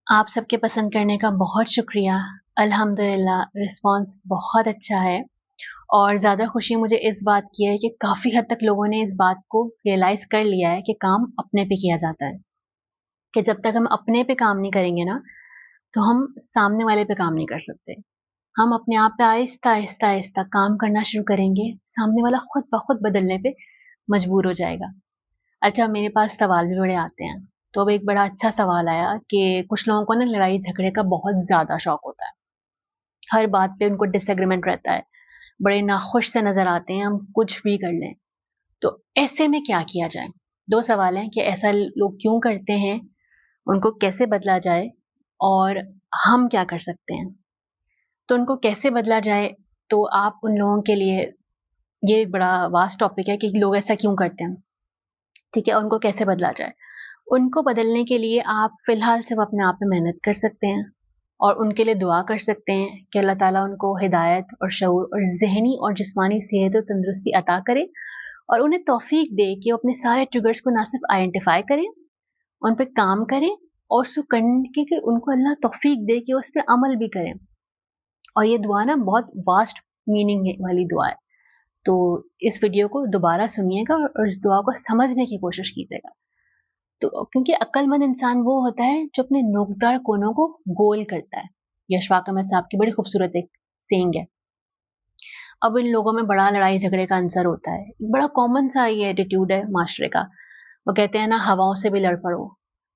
آپ سب کے پسند کرنے کا بہت شکریہ. الحمدللہ رسپانس بہت اچھا ہے، اور زیادہ خوشی مجھے اس بات کی ہے کہ کافی حد تک لوگوں نے اس بات کو ریئلائز کر لیا ہے کہ کام اپنے پہ کیا جاتا ہے، کہ جب تک ہم اپنے پہ کام نہیں کریں گے نا تو ہم سامنے والے پہ کام نہیں کر سکتے. ہم اپنے آپ پہ آہستہ آہستہ آہستہ کام کرنا شروع کریں گے، سامنے والا خود بخود بدلنے پہ مجبور ہو جائے گا. اچھا، میرے پاس سوال بھی بڑے آتے ہیں. تو اب ایک بڑا اچھا سوال آیا کہ کچھ لوگوں کو نا لڑائی جھگڑے کا بہت زیادہ شوق ہوتا ہے، ہر بات پہ ان کو ڈس ایگریمنٹ رہتا ہے، بڑے ناخوش سے نظر آتے ہیں ہم کچھ بھی کر لیں. تو ایسے میں کیا کیا جائے؟ دو سوال ہیں کہ ایسا لوگ کیوں کرتے ہیں، ان کو کیسے بدلا جائے، اور ہم کیا کر سکتے ہیں. تو ان کو کیسے بدلا جائے، تو آپ ان لوگوں کے لیے یہ ایک بڑا واسٹ ٹاپک ہے کہ لوگ ایسا کیوں کرتے ہیں. ٹھیک ہے، ان کو کیسے بدلا جائے. ان کو بدلنے کے لیے آپ فی الحال صرف اپنے آپ پہ محنت کر سکتے ہیں، اور ان کے لیے دعا کر سکتے ہیں کہ اللہ تعالیٰ ان کو ہدایت اور شعور اور ذہنی اور جسمانی صحت و تندرستی عطا کرے، اور انہیں توفیق دے کہ وہ اپنے سارے ٹریگرز کو نہ صرف آئیڈینٹیفائی کریں، ان پہ کام کریں، اور اس کو کرنے کی کہ ان کو اللہ توفیق دے کہ وہ اس پہ عمل بھی کریں. اور یہ دعا نا بہت واسٹ میننگ والی دعا ہے، تو اس ویڈیو کو دوبارہ سنیے گا اور اس دعا کو سمجھنے کی کوشش کیجیے گا. تو کیونکہ عقل مند انسان وہ ہوتا ہے جو اپنے نوکدار کونوں کو گول کرتا ہے. یہ اشفاق احمد صاحب کی بڑی خوبصورت ایک سینگ ہے. اب ان لوگوں میں بڑا لڑائی جھگڑے کا عنصر ہوتا ہے، بڑا کامن سا یہ ایٹیٹیوڈ ہے معاشرے کا. وہ کہتے ہیں نا ہواؤں سے بھی لڑ پڑو.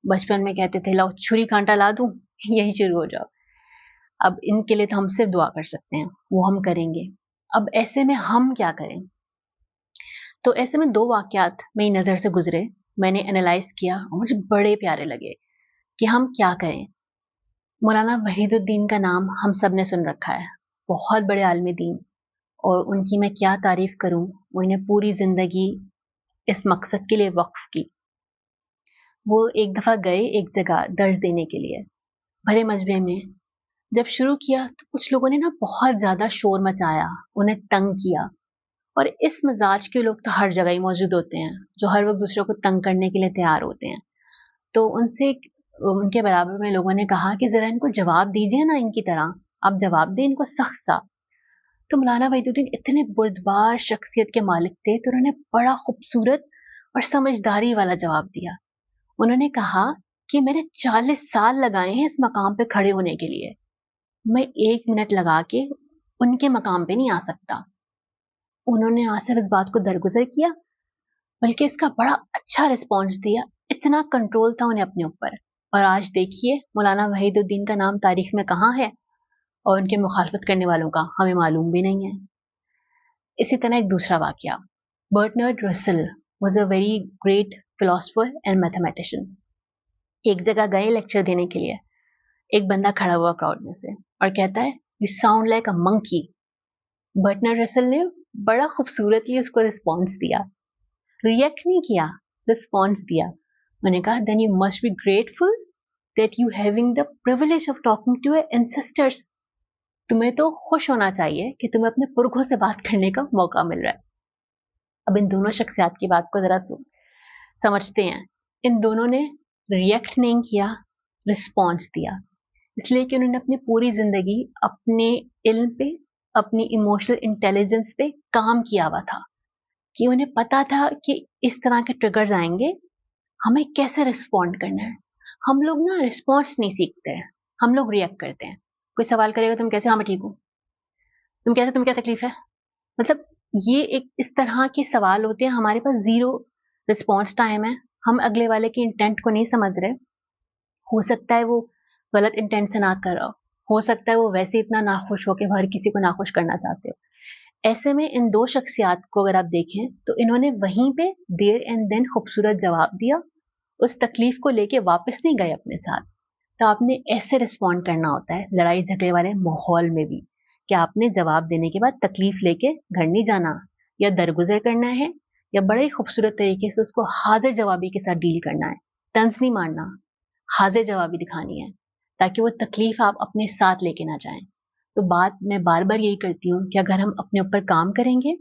بچپن میں کہتے تھے لاؤ چھری کانٹا لا دوں یہی شروع ہو جاؤ. اب ان کے لیے تو ہم صرف دعا کر سکتے ہیں، وہ ہم کریں گے. اب ایسے میں ہم کیا کریں؟ تو ایسے میں دو واقعات میری نظر سے گزرے، میں نے انالائز کیا اور مجھے بڑے پیارے لگے کہ ہم کیا کریں. مولانا وحید الدین کا نام ہم سب نے سن رکھا ہے، بہت بڑے عالم دین، اور ان کی میں کیا تعریف کروں. وہ انہیں پوری زندگی اس مقصد کے لیے وقف کی. وہ ایک دفعہ گئے ایک جگہ درس دینے کے لیے بھرے مجمع میں. جب شروع کیا تو کچھ لوگوں نے نا بہت زیادہ شور مچایا، انہیں تنگ کیا. اور اس مزاج کے لوگ تو ہر جگہ ہی موجود ہوتے ہیں جو ہر وقت دوسروں کو تنگ کرنے کے لیے تیار ہوتے ہیں. تو ان کے برابر میں لوگوں نے کہا کہ ذرا ان کو جواب دیجیے نا، ان کی طرح آپ جواب دیں ان کو سخت سا. تو مولانا وحید الدین اتنے بردبار شخصیت کے مالک تھے، تو انہوں نے بڑا خوبصورت اور سمجھداری والا جواب دیا. انہوں نے کہا کہ میں نے 40 سال لگائے ہیں اس مقام پہ کھڑے ہونے کے لیے، میں 1 منٹ لگا کے ان کے مقام پہ نہیں آ سکتا. انہوں نے آج سے اس بات کو درگزر کیا، بلکہ اس کا بڑا اچھا رسپانس دیا. اتنا کنٹرول تھا انہیں اپنے اوپر. اور آج دیکھیے مولانا وحید الدین کا نام تاریخ میں کہاں ہے، اور ان کے مخالفت کرنے والوں کا ہمیں معلوم بھی نہیں ہے. اسی طرح ایک دوسرا واقعہ، برٹنرڈ رسل was a very great philosopher and mathematician. ایک جگہ گئے لیکچر دینے کے لیے، ایک بندہ کھڑا ہوا کراؤڈ میں سے اور کہتا ہے یو ساؤنڈ لائک اے منکی. برٹنرڈ رسل نے بڑا خوبصورتلی اس کو رسپانس دیا، ریئیکٹ نہیں کیا، رسپانس دیا. میں نے کہا then you must be grateful that you having the privilege of talking to your ancestors. تمہیں تو خوش ہونا چاہیے کہ تمہیں اپنے پرکھوں سے بات کرنے کا موقع مل رہا ہے. اب ان دونوں شخصیات کی بات کو ذرا سمجھتے ہیں. ان دونوں نے ریئیکٹ نہیں کیا، رسپانس دیا، اس لیے کہ انہوں نے اپنی پوری زندگی اپنے علم پہ، اپنی ایموشنل انٹیلیجنس پہ کام کیا ہوا تھا، کہ انہیں پتا تھا کہ اس طرح کے ٹریگرز آئیں گے، ہمیں کیسے رسپونڈ کرنا ہے. ہم لوگ نا رسپانس نہیں سیکھتے ہیں، ہم لوگ ریئیکٹ کرتے ہیں. کوئی سوال کرے گا تم کیسے؟ ہاں میں ٹھیک ہوں. تم کیسے؟ تم کیا تکلیف ہے؟ مطلب یہ ایک اس طرح کے سوال ہوتے ہیں، ہمارے پاس زیرو رسپانس ٹائم ہے، ہم اگلے والے کی انٹینٹ کو نہیں سمجھ رہے. ہو سکتا ہے وہ غلط انٹینٹ سے نہ کر رہا ہو سکتا ہے وہ ویسے اتنا ناخوش ہو کہ ہر کسی کو ناخوش کرنا چاہتے ہو. ایسے میں ان دو شخصیات کو اگر آپ دیکھیں تو انہوں نے وہیں پہ دیر اینڈ دین خوبصورت جواب دیا، اس تکلیف کو لے کے واپس نہیں گئے اپنے ساتھ. تو آپ نے ایسے رسپونڈ کرنا ہوتا ہے لڑائی جھگڑے والے ماحول میں بھی، کہ آپ نے جواب دینے کے بعد تکلیف لے کے گھر نہیں جانا، یا درگزر کرنا ہے، یا بڑے خوبصورت طریقے سے اس کو حاضر جوابی کے ساتھ ڈیل کرنا ہے. طنز نہیں مارنا، حاضر جوابی دکھانی ہے، تاکہ وہ تکلیف آپ اپنے ساتھ لے کے نہ جائیں. تو بات میں بار بار یہی کرتی ہوں کہ اگر ہم اپنے اوپر کام کریں گے،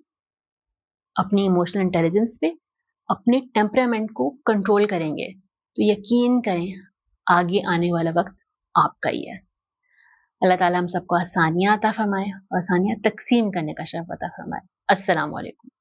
اپنی ایموشنل انٹیلیجنس پہ، اپنے ٹیمپرامنٹ کو کنٹرول کریں گے، تو یقین کریں آگے آنے والا وقت آپ کا ہی ہے۔ اللہ تعالیٰ ہم سب کو آسانیاں عطا فرمائے اور آسانیاں تقسیم کرنے کا شرف عطا فرمائے۔ السلام علیکم۔